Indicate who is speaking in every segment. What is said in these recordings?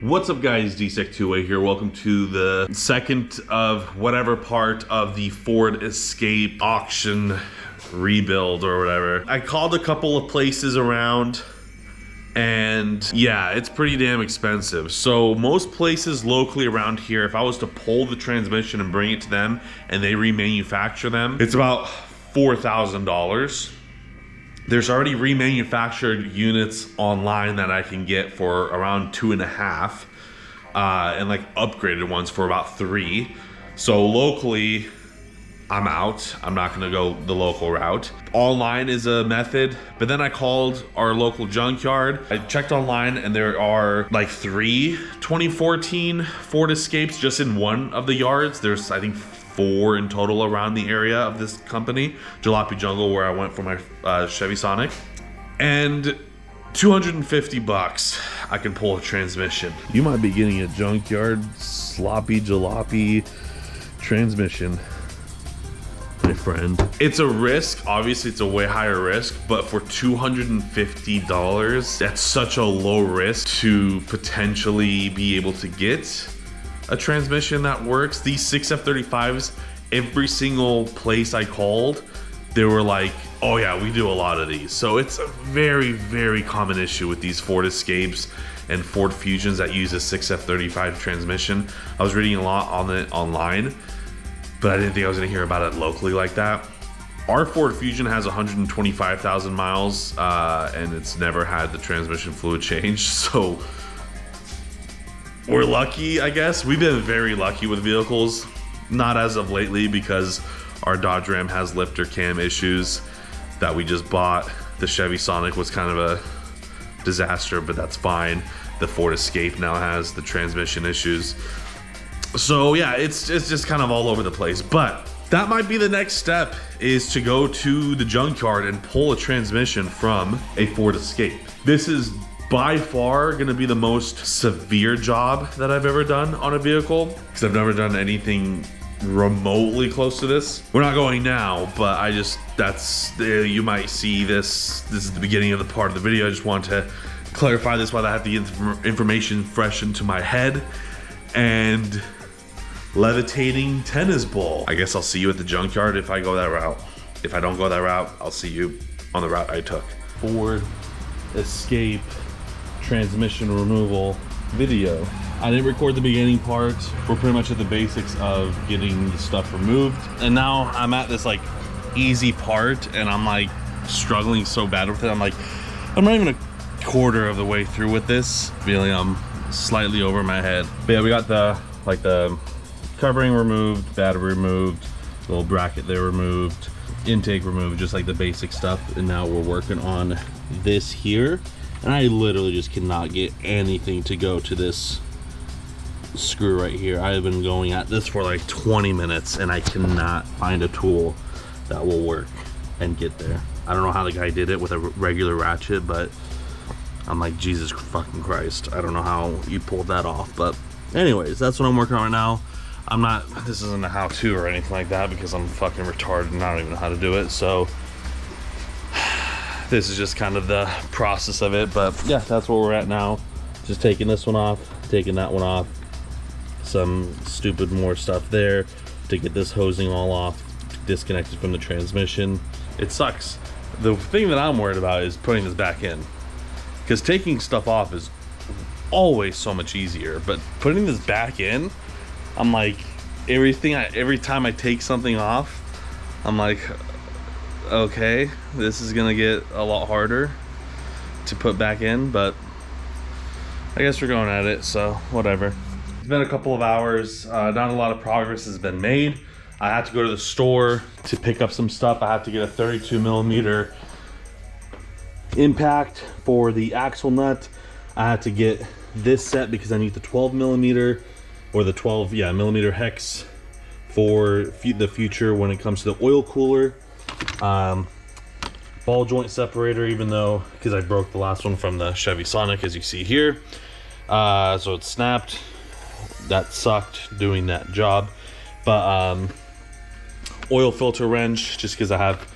Speaker 1: What's up guys, DSEC2A here. Welcome to the second of whatever part of the Ford Escape auction rebuild or whatever. I called a couple of places around and yeah, it's pretty damn expensive. So most places locally around here, if I was to pull the transmission and bring it to them and they remanufacture them, it's about $4,000. There's already remanufactured units online that I can get for around 2.5, and like upgraded ones for about 3. So locally, I'm out. I'm not gonna go the local route. Online is a method, but then I called our local junkyard. I checked online and there are like 3 2014 Ford Escapes just in one of the yards. There's, I think, 4 in total around the area of this company, Jalopy Jungle, where I went for my Chevy Sonic. And 250 bucks, I can pull a transmission. You might be getting a junkyard sloppy jalopy transmission, my friend. It's a risk, obviously it's a way higher risk, but for $250, that's such a low risk to potentially be able to get a transmission that works. These 6F35s, every single place I called, they were like, oh yeah, we do a lot of these. So it's a very, very common issue with these Ford Escapes and Ford Fusions that use a 6F35 transmission. I was reading a lot on it online, but I didn't think I was gonna hear about it locally like that. Our Ford Fusion has 125,000 miles and it's never had the transmission fluid changed. So we're lucky, I guess. We've been very lucky with vehicles. Not as of lately because our Dodge Ram has lifter cam issues that we just bought. The Chevy Sonic was kind of a disaster, but that's fine. The Ford Escape now has the transmission issues. So yeah, it's just kind of all over the place. But that might be the next step, is to go to the junkyard and pull a transmission from a Ford Escape. This is by far gonna be the most severe job that I've ever done on a vehicle, because I've never done anything remotely close to this. We're not going now, but you might see this. This is the beginning of the part of the video. I just want to clarify this while I have the information fresh into my head. And levitating tennis ball. I guess I'll see you at the junkyard if I go that route. If I don't go that route, I'll see you on the route I took. Ford Escape transmission removal video. I didn't record the beginning part. We're pretty much at the basics of getting the stuff removed. And now I'm at this like easy part and I'm like struggling so bad with it. I'm not even a quarter of the way through with this. Feeling I'm slightly over my head. But yeah, we got the covering removed, battery removed, little bracket there removed, intake removed, just like the basic stuff. And now we're working on this here. And I literally just cannot get anything to go to this screw right here. I've been going at this for like 20 minutes and I cannot find a tool that will work and get there. I don't know how the guy did it with a regular ratchet, but I'm like, Jesus fucking Christ. I don't know how you pulled that off. But anyways, that's what I'm working on right now. This isn't a how-to or anything like that because I'm fucking retarded and I don't even know how to do it. So this is just kind of the process of it. But yeah, that's where we're at now. Just taking this one off, taking that one off. Some stupid more stuff there to get this hosing all off, disconnected from the transmission. It sucks. The thing that I'm worried about is putting this back in, because taking stuff off is always so much easier, but putting this back in, I'm like, every time I take something off, I'm like, okay, this is gonna get a lot harder to put back in, but I guess we're going at it, so whatever. It's been a couple of hours. Not a lot of progress has been made. I had to go to the store to pick up some stuff. I had to get a 32mm impact for the axle nut. I had to get this set because I need the 12mm or the 12 millimeter hex for the future when it comes to the oil cooler. Ball joint separator, even though, because I broke the last one from the Chevy Sonic, as you see here. So it snapped. That sucked doing that job. But oil filter wrench, just because I have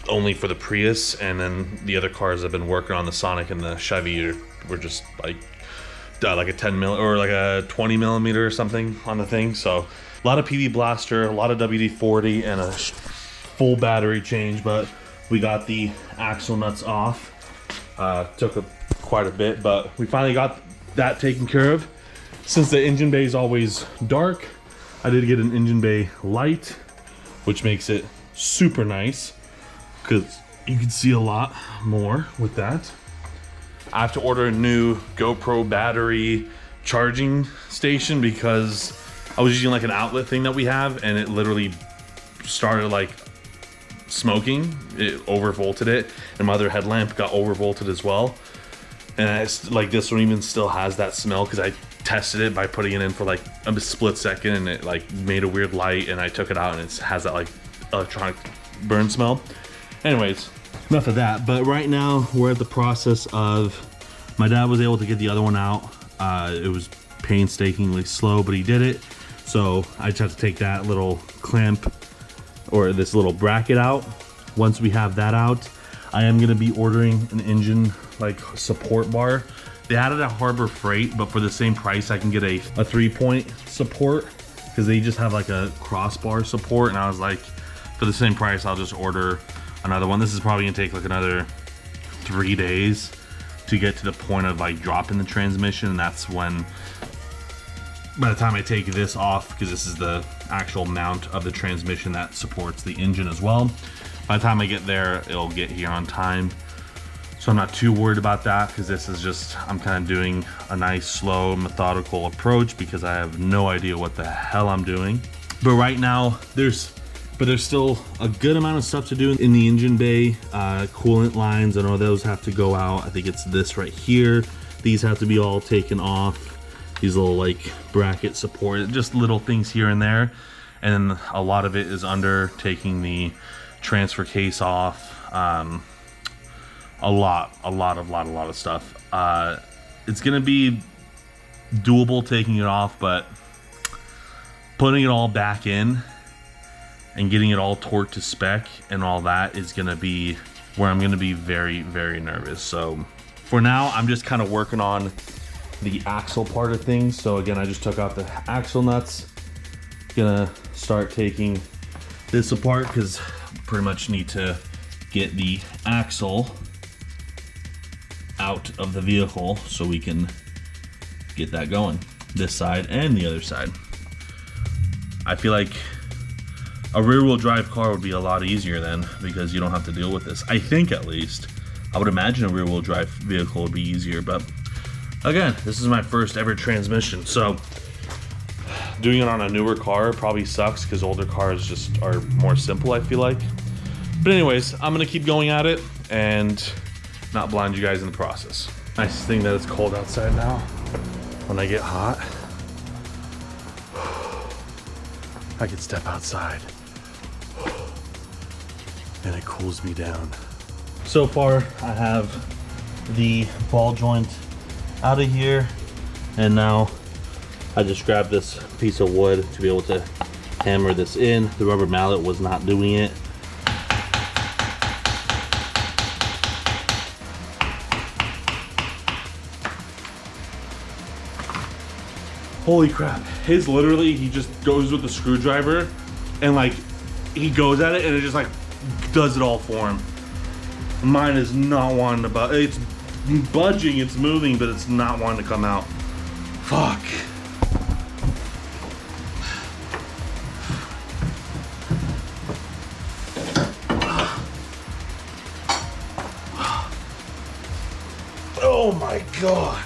Speaker 1: only for the Prius, and then the other cars I've been working on, the Sonic and the Chevy, were just like like a 10 mil or like a 20 millimeter or something on the thing. So a lot of PV blaster, a lot of WD-40, and a full battery change. But we got the axle nuts off. Took quite a bit, but we finally got that taken care of. Since the engine bay is always dark, I did get an engine bay light, which makes it super nice because you can see a lot more with that. I have to order a new GoPro battery charging station because I was using like an outlet thing that we have, and it literally started like smoking. It overvolted it, and my other headlamp got overvolted as well. And it's like this one even still has that smell because I tested it by putting it in for like a split second, and it like made a weird light, and I took it out and it has that like electronic burn smell. Anyways, enough of that. But right now we're at the process of, my dad was able to get the other one out. It was painstakingly slow, but he did it. So I just have to take that little clamp or this little bracket out. Once we have that out, I am gonna be ordering an engine like support bar. They had it at Harbor Freight, but for the same price I can get a 3-point support because they just have like a crossbar support, and I was like, for the same price I'll just order another one. This is probably gonna take like another 3 days to get to the point of like dropping the transmission, and that's when, by the time I take this off, because this is the actual mount of the transmission that supports the engine as well, by the time I get there it'll get here on time. So I'm not too worried about that, because this is just, I'm kind of doing a nice slow methodical approach because I have no idea what the hell I'm doing. But right now there's still a good amount of stuff to do in the engine bay. Coolant lines, I know those have to go out. I think it's this right here. These have to be all taken off. These little like bracket support, just little things here and there. And then a lot of it is under taking the transfer case off. A lot of stuff. It's gonna be doable taking it off, but putting it all back in and getting it all torqued to spec and all that is gonna be where I'm gonna be very, very nervous. So for now, I'm just kind of working on the axle part of things. So again, I just took out the axle nuts. Gonna start taking this apart because pretty much need to get the axle out of the vehicle so we can get that going, this side and the other side. I feel like a rear-wheel drive car would be a lot easier then, because you don't have to deal with this. I think, at least. I would imagine a rear-wheel drive vehicle would be easier, but again, this is my first ever transmission, so doing it on a newer car probably sucks because older cars just are more simple, I feel like. But anyways, I'm gonna keep going at it and not blind you guys in the process. Nice thing that it's cold outside now. When I get hot, I can step outside and it cools me down. So far, I have the ball joint out of here, and now I just grabbed this piece of wood to be able to hammer this in. The rubber mallet was not doing it. Holy crap. His literally, he just goes with the screwdriver and like, he goes at it and it just like does it all for him. Mine is not wanting to budge. It's budging, it's moving, but it's not wanting to come out. Fuck. Oh my God.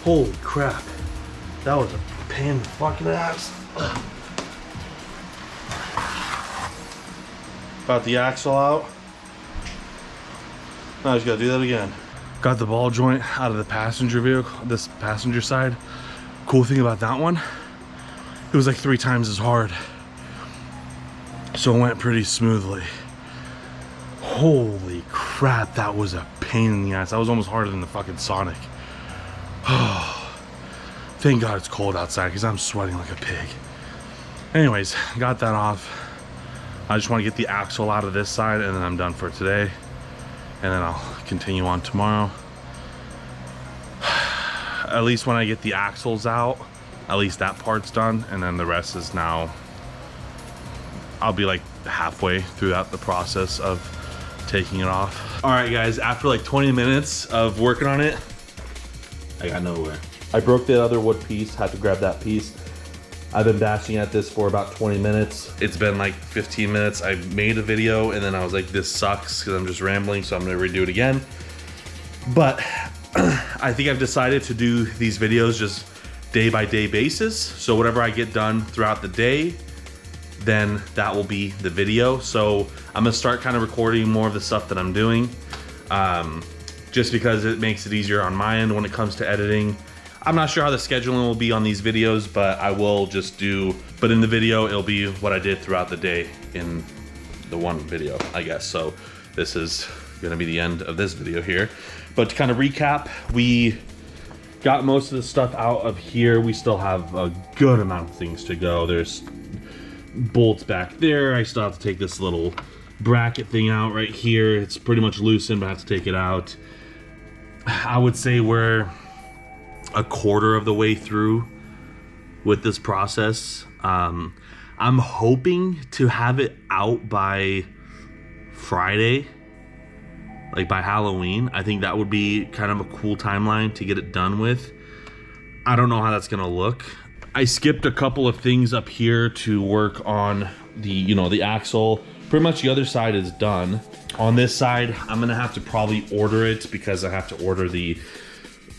Speaker 1: Holy crap. That was a pain in the fucking ass. Got the axle out. Now I just gotta do that again. Got the ball joint out of the passenger vehicle, this passenger side. Cool thing about that one, it was like 3 times as hard. So it went pretty smoothly. Holy crap, that was a pain in the ass. That was almost harder than the fucking Sonic. Oh, thank God it's cold outside because I'm sweating like a pig. Anyways, got that off. I just want to get the axle out of this side and then I'm done for today. and then I'll continue on tomorrow. At least when I get the axles out, at least that part's done, and then the rest is now, I'll be like halfway throughout the process of taking it off. All right guys, after like 20 minutes of working on it, I got nowhere. I broke the other wood piece, had to grab that piece. I've been bashing at this for about 20 minutes. It's been like 15 minutes. I made a video and then I was like, this sucks because I'm just rambling, so I'm gonna redo it again. But I think I've decided to do these videos just day by day basis. So whatever I get done throughout the day, then that will be the video. So I'm gonna start kind of recording more of the stuff that I'm doing, just because it makes it easier on my end when it comes to editing. I'm not sure how the scheduling will be on these videos, but I will just do, but in the video, it'll be what I did throughout the day in the one video, I guess. So this is gonna be the end of this video here. But to kind of recap, we got most of the stuff out of here. We still have a good amount of things to go. There's bolts back there. I still have to take this little bracket thing out right here. It's pretty much loosened, but I have to take it out. I would say we're a quarter of the way through with this process. I'm hoping to have it out by Friday, like by Halloween. I think that would be kind of a cool timeline to get it done with. I don't know how that's gonna look. I skipped a couple of things up here to work on the, you know, the axle. Pretty much the other side is done. On this side, I'm gonna have to probably order it because I have to order the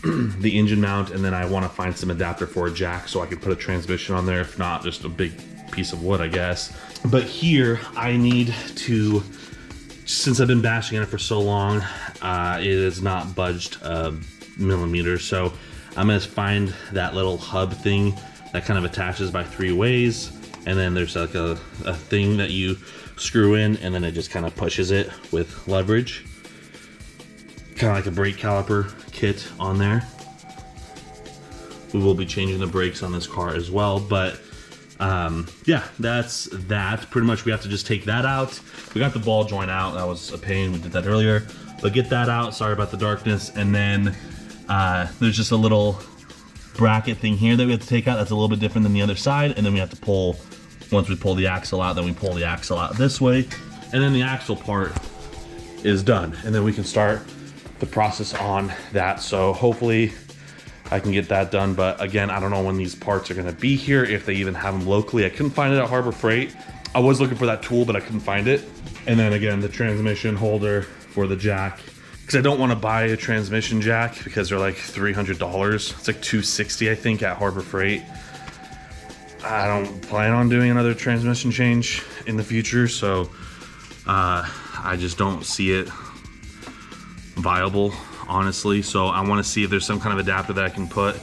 Speaker 1: the engine mount, and then I want to find some adapter for a jack so I can put a transmission on there. If not, just a big piece of wood, I guess. But here I need to, since I've been bashing on it for so long, it is not budged a millimeter. So I'm gonna find that little hub thing that kind of attaches by 3 ways, and then there's like a thing that you screw in, and then it just kind of pushes it with leverage, kind of like a brake caliper kit on there. We will be changing the brakes on this car as well, but yeah, that's that. Pretty much we have to just take that out. We got the ball joint out. That was a pain. We did that earlier, but get that out. Sorry about the darkness. And then there's just a little bracket thing here that we have to take out. That's a little bit different than the other side. And then we have to pull, once we pull the axle out, then we pull the axle out this way. And then the axle part is done. And then we can start the process on that. So hopefully I can get that done. But again, I don't know when these parts are gonna be here, if they even have them locally. I couldn't find it at Harbor Freight. I was looking for that tool, but I couldn't find it. And then again, the transmission holder for the jack, because I don't want to buy a transmission jack because they're like $300. It's like $260, I think, at Harbor Freight. I don't plan on doing another transmission change in the future, so I just don't see it viable, honestly. So I want to see if there's some kind of adapter that I can put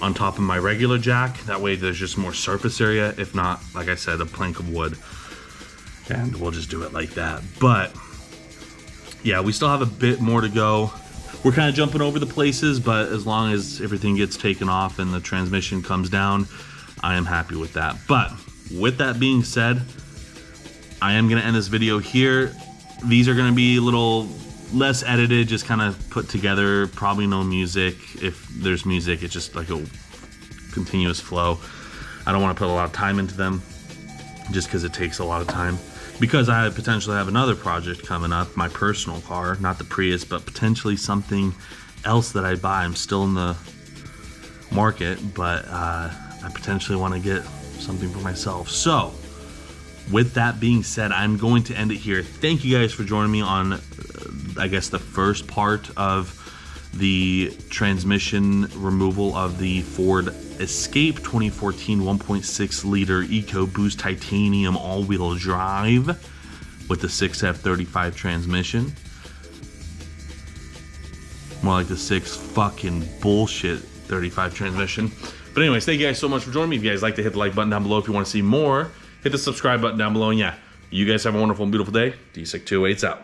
Speaker 1: on top of my regular jack. That way there's just more surface area. If not, like I said, a plank of wood, and we'll just do it like that. But yeah, we still have a bit more to go. We're kind of jumping over the places, but as long as everything gets taken off and the transmission comes down, I am happy with that. But with that being said, I am going to end this video here. These are going to be a little less edited, just kind of put together, probably no music. If there's music, it's just like a continuous flow. I don't want to put a lot of time into them just because it takes a lot of time. Because I potentially have another project coming up, my personal car, not the Prius, but potentially something else that I buy. I'm still in the market, but I potentially want to get something for myself. So with that being said, I'm going to end it here. Thank you guys for joining me on, I guess, the first part of the transmission removal of the Ford Escape 2014 1.6 liter EcoBoost titanium all-wheel drive with the 6F35 transmission. More like the 6 fucking bullshit 35 transmission. But anyways, thank you guys so much for joining me. If you guys like to hit the like button down below. If you want to see more, hit the subscribe button down below. And yeah, you guys have a wonderful and beautiful day. D628's out.